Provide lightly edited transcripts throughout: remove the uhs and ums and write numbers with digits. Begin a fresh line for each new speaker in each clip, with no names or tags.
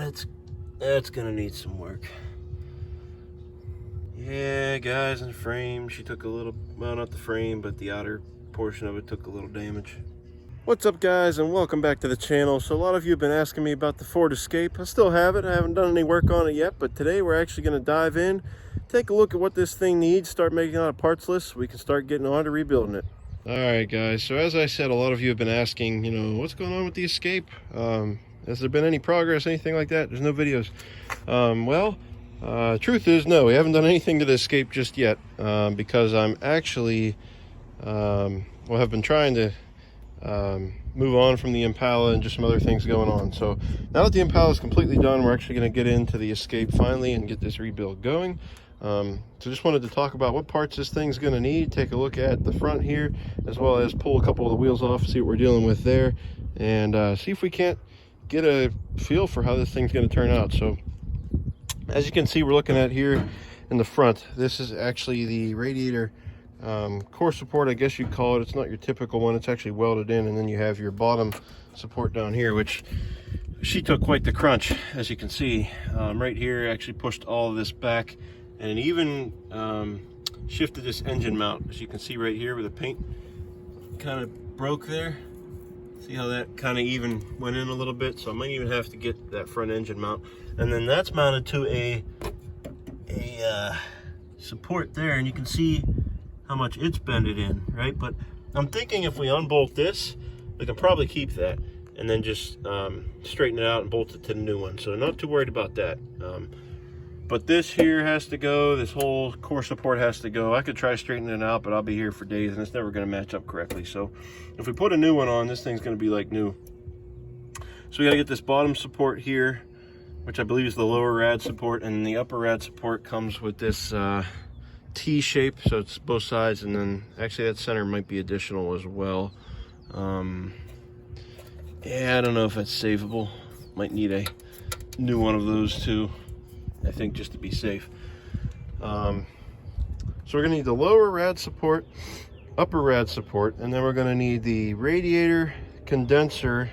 that's gonna need some work. Yeah, guys, in the frame, she took a little, well, not the frame, but the outer portion of it took a little damage. What's up, guys, and welcome back to the channel. So a lot of you have been asking me about the Ford Escape. I still have it. I haven't done any work on it yet, but today we're actually going to dive in, take a look at what this thing needs, start making out a parts list so we can start getting on to rebuilding it. All right, guys, so as I said, a lot of you have been asking, what's going on with the Escape? Has there been any progress, anything like that? There's no videos. Truth is, no, we haven't done anything to the Escape just yet, because I'm actually, have been trying to move on from the Impala and just some other things going on. So now that the Impala is completely done, we're actually going to get into the Escape finally and get this rebuild going. So just wanted to talk about what parts this thing's going to need, take a look at the front here, as well as pull a couple of the wheels off, see what we're dealing with there, and see if we can't get a feel for how this thing's going to turn out. So as you can see, we're looking at here in the front, this is actually the radiator core support, I guess you'd call it. It's not your typical one, it's actually welded in, and then you have your bottom support down here, which she took quite the crunch. As you can see, right here, actually pushed all of this back, and even shifted this engine mount, as you can see right here where the paint kind of broke there. See how that kind of even went in a little bit? So I might even have to get that front engine mount, and then that's mounted to a support there, and you can see how much it's bended in, right? But I'm thinking if we unbolt this, we can probably keep that and then just straighten it out and bolt it to the new one. So not too worried about that. But this here has to go, this whole core support has to go. I could try straightening it out, but I'll be here for days and it's never gonna match up correctly. So if we put a new one on, this thing's gonna be like new. So we gotta get this bottom support here, which I believe is the lower rad support, and the upper rad support comes with this T shape, so it's both sides, and then actually that center might be additional as well. Yeah, I don't know if that's savable. Might need a new one of those too, I think, just to be safe. So we're gonna need the lower rad support, upper rad support, and then we're gonna need the radiator, condenser,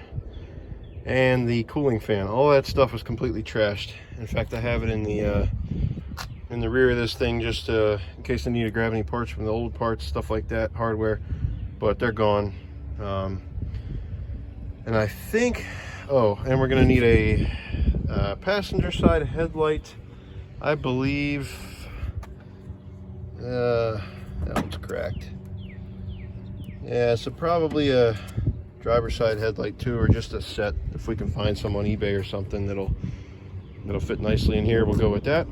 and the cooling fan. All that stuff was completely trashed. In fact, I have it in the rear of this thing, just in case I need to grab any parts from the old parts, stuff like that, hardware, but they're gone. And I think, and we're gonna need a passenger side headlight. I believe that one's cracked. Yeah, so probably a driver's side headlight too, or just a set. If we can find some on eBay or something that'll fit nicely in here, we'll go with that.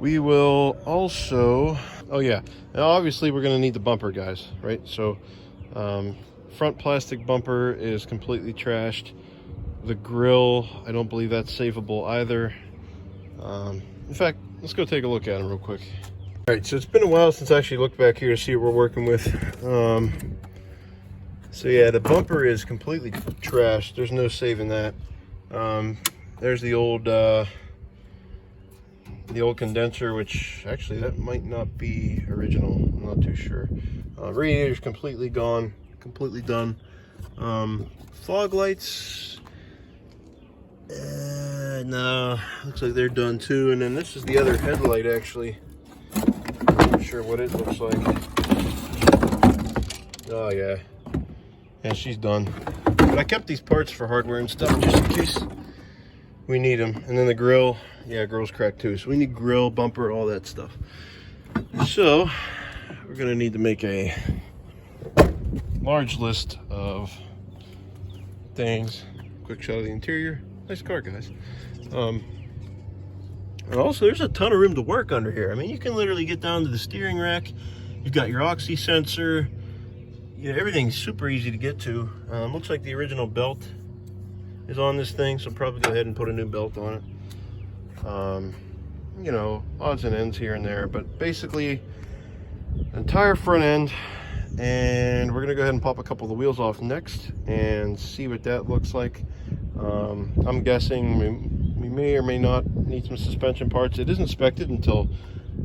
We will also, now obviously we're going to need the bumper, guys, right? So front plastic bumper is completely trashed. The grill, I don't believe that's savable either. In fact, let's go take a look at them real quick. All right, so it's been a while since I actually looked back here to see what we're working with. So yeah, the bumper is completely trashed. There's no saving that. There's the old condenser, which actually that might not be original, I'm not too sure. Radiator's completely gone, completely done. Fog lights, no, looks like they're done too. And then this is the other headlight, actually. I'm not sure what it looks like. Oh yeah, she's done. But I kept these parts for hardware and stuff just in case we need them. And then the grill, grill's cracked too, so we need grill, bumper, all that stuff. So we're gonna need to make a large list of things. Quick shot of the interior. Nice car, guys. And also, there's a ton of room to work under here. I mean, you can literally get down to the steering rack. You've got your oxy sensor. Everything's super easy to get to. Looks like the original belt is on this thing, so probably go ahead and put a new belt on it. Odds and ends here and there, but basically entire front end. And we're gonna go ahead and pop a couple of the wheels off next and see what that looks like. I'm guessing we may or may not need some suspension parts. It is inspected until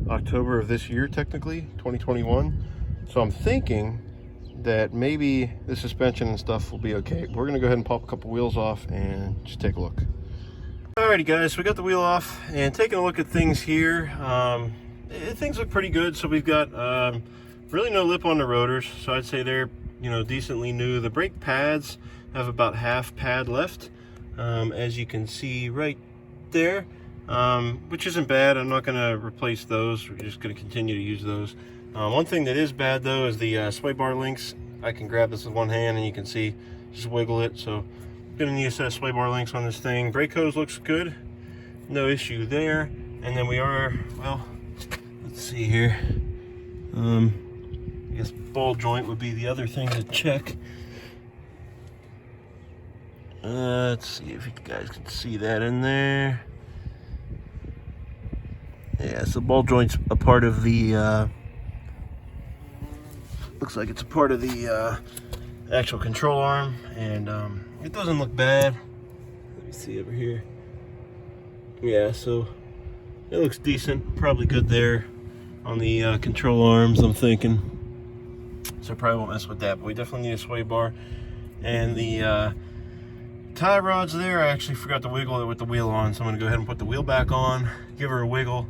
October of this year, technically 2021, so I'm thinking that maybe the suspension and stuff will be okay. We're gonna go ahead and pop a couple wheels off and just take a look. Alrighty guys, so we got the wheel off and taking a look at things here. Things look pretty good. So we've got really no lip on the rotors, so I'd say they're, you know, decently new. The brake pads have about half pad left, as you can see right there, which isn't bad. I'm not going to replace those. We're just going to continue to use those. One thing that is bad though is the sway bar links. I can grab this with one hand and you can see, just wiggle it. So I'm going to need a set of sway bar links on this thing. Brake hose looks good, no issue there. And then we are, well, let's see here. I guess ball joint would be the other thing to check. Let's see if you guys can see that in there. Yeah, so ball joint's a part of the, looks like it's a part of the actual control arm, and it doesn't look bad. Let me see over here. Yeah, so it looks decent, probably good there on the control arms, I'm thinking. So I probably won't mess with that, but we definitely need a sway bar. And the tie rods there, I actually forgot to wiggle it with the wheel on, so I'm gonna go ahead and put the wheel back on, give her a wiggle,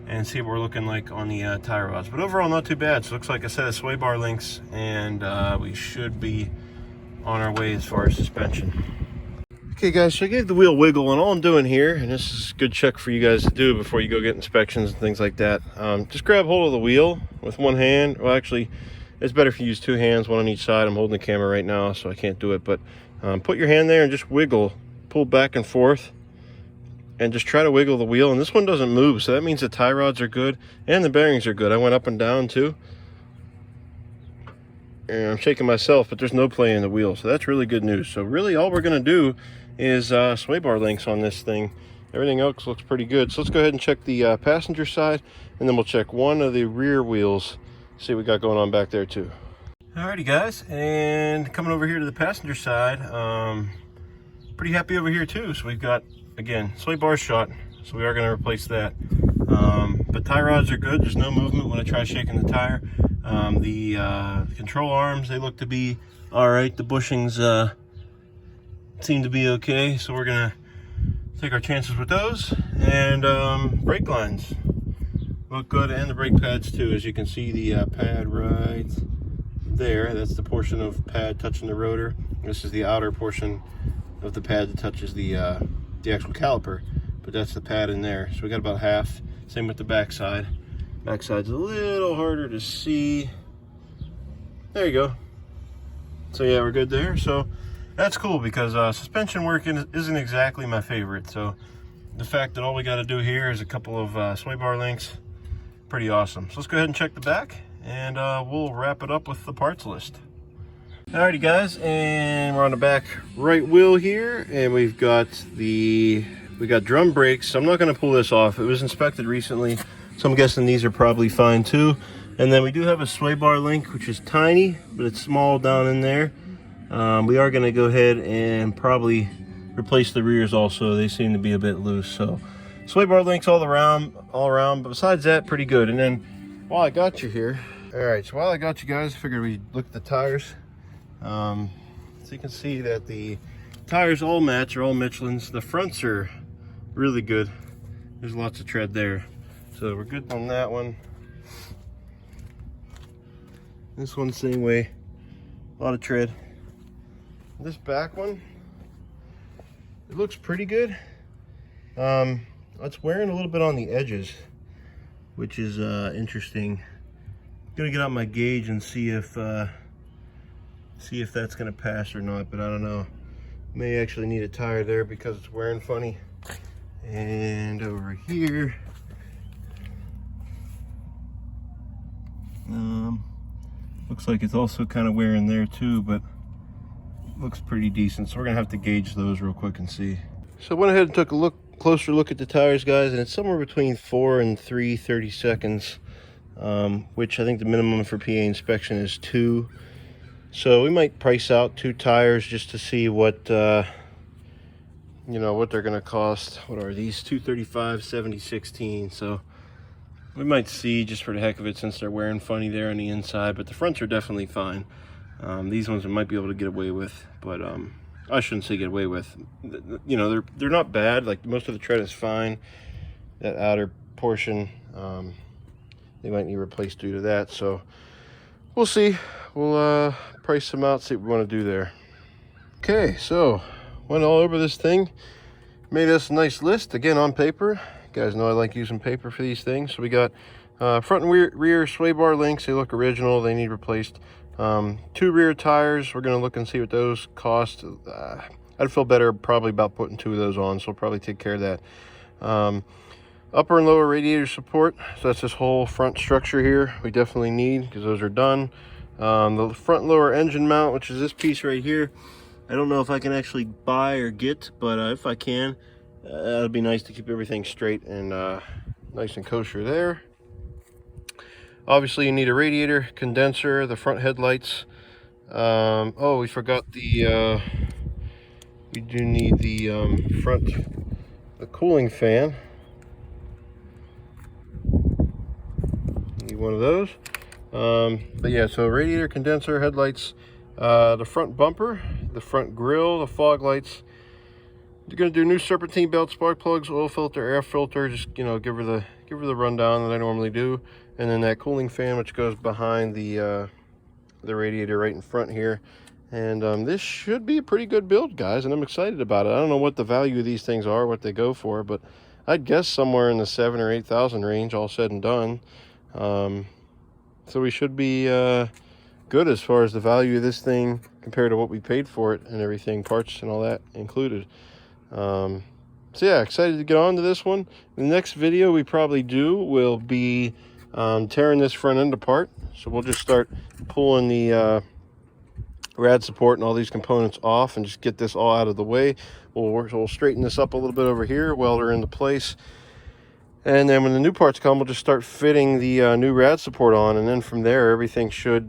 and see what we're looking like on the tie rods. But overall, not too bad. So it looks like a set of sway bar links, and we should be on our way as far as suspension. Okay guys, so I gave the wheel wiggle, and all I'm doing here, and this is a good check for you guys to do before you go get inspections and things like that, just grab hold of the wheel with one hand. Well, actually, it's better if you use two hands, one on each side. I'm holding the camera right now, so I can't do it, but put your hand there and just wiggle, pull back and forth, and just try to wiggle the wheel. And this one doesn't move, so that means the tie rods are good and the bearings are good. I went up and down too, and I'm shaking myself, but there's no play in the wheel, so that's really good news. So really all we're going to do is sway bar links on this thing. Everything else looks pretty good. So let's go ahead and check the passenger side, and then we'll check one of the rear wheels, see what we got going on back there too. Alrighty guys, and coming over here to the passenger side, pretty happy over here too. So we've got, again, sway bar shot, so we are going to replace that. But tie rods are good. There's no movement when I try shaking the tire. The control arms, they look to be all right. The bushings seem to be okay, so we're going to take our chances with those. And brake lines look good, and the brake pads too. As you can see, the pad right there, that's the portion of pad touching the rotor. This is the outer portion of the pad that touches the actual caliper, but that's the pad in there. So we got about half. Same with the backside. Backside's a little harder to see. There you go. So yeah, we're good there. So that's cool, because suspension work isn't exactly my favorite. So the fact that all we got to do here is a couple of sway bar links, pretty awesome. So let's go ahead and check the back, and we'll wrap it up with the parts list. Alrighty guys, and we're on the back right wheel here, and we got drum brakes. I'm not going to pull this off. It was inspected recently, so I'm guessing these are probably fine too. And then we do have a sway bar link, which is tiny, but it's small down in there. We are going to go ahead and probably replace the rears also. They seem to be a bit loose. So sway bar links all around, but besides that, pretty good. And then while I got you here, all right, so while I got you guys, I figured we'd look at the tires. So you can see that the tires all match, are all Michelin's. The fronts are really good. There's lots of tread there, so we're good on that one. This one's the same way, a lot of tread. This back one, it looks pretty good. It's wearing a little bit on the edges, which is interesting. I'm gonna get out my gauge and see if that's gonna pass or not, but I don't know. May actually need a tire there because it's wearing funny. And over here, looks like it's also kind of wearing there too, but looks pretty decent. So we're gonna have to gauge those real quick and see. So I went ahead and took a closer look at the tires, guys, and it's somewhere between 4 and 3/30 seconds, which I think the minimum for PA inspection is 2. So we might price out 2 tires just to see what you know, what they're gonna cost. What are these? 235 70/16. So we might see, just for the heck of it, since they're wearing funny there on the inside, but the fronts are definitely fine. These ones I might be able to get away with, but I shouldn't say get away with. You know, they're not bad. Like, most of the tread is fine. That outer portion, they might need replaced due to that. So we'll see. We'll price them out, see what we want to do there. Okay, so went all over this thing. Made us a nice list, again on paper. You guys know I like using paper for these things. So we got front and rear sway bar links. They look original, they need replaced. 2 rear tires, we're going to look and see what those cost. I'd feel better probably about putting 2 of those on, so we'll probably take care of that. Upper and lower radiator support, so that's this whole front structure here, we definitely need, because those are done. The front and lower engine mount, which is this piece right here, I don't know if I can actually buy or get, but if I can, that'd be nice to keep everything straight and nice and kosher there. Obviously you need a radiator, condenser, the front headlights. Oh, we forgot the we do need the the cooling fan. Need one of those. But yeah, so radiator, condenser, headlights, the front bumper, the front grille, the fog lights. You're gonna do new serpentine belt, spark plugs, oil filter, air filter. Just, you know, give her the rundown that I normally do, and then that cooling fan, which goes behind the radiator right in front here. And this should be a pretty good build, guys, and I'm excited about it. I don't know what the value of these things are, what they go for, but I'd guess somewhere in the 7,000 or 8,000 range, all said and done. So we should be good as far as the value of this thing compared to what we paid for it and everything, parts and all that included. So yeah, excited to get on to this one. The next video we probably do will be tearing this front end apart. So we'll just start pulling the rad support and all these components off and just get this all out of the way. We'll straighten this up a little bit over here, weld her into place. And then when the new parts come, we'll just start fitting the new rad support on, and then from there everything should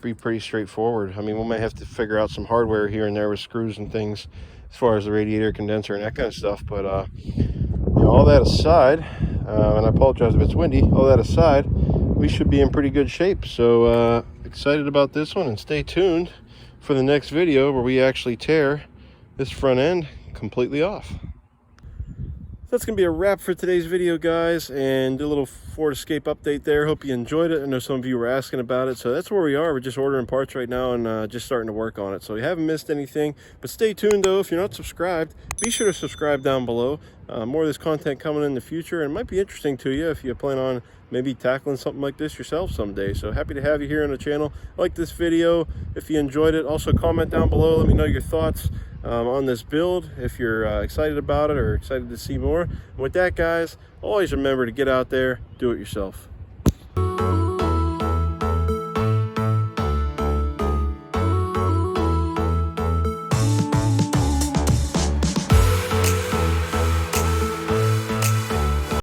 be pretty straightforward. I mean, we might have to figure out some hardware here and there with screws and things as far as the radiator, condenser, and that kind of stuff. But you know, all that aside, and I apologize if it's windy, all that aside, we should be in pretty good shape. So excited about this one, and stay tuned for the next video where we actually tear this front end completely off. That's going to be a wrap for today's video, guys, and a little Ford Escape update there. Hope you enjoyed it. I know some of you were asking about it, so that's where we are. We're just ordering parts right now and just starting to work on it, so you haven't missed anything. But stay tuned, though. If you're not subscribed, be sure to subscribe down below. More of this content coming in the future, and it might be interesting to you if you plan on maybe tackling something like this yourself someday. So happy to have you here on the channel. Like this video if you enjoyed it. Also comment down below, let me know your thoughts on this build, if you're excited about it or excited to see more. And with that, guys, always remember to get out there, do it yourself.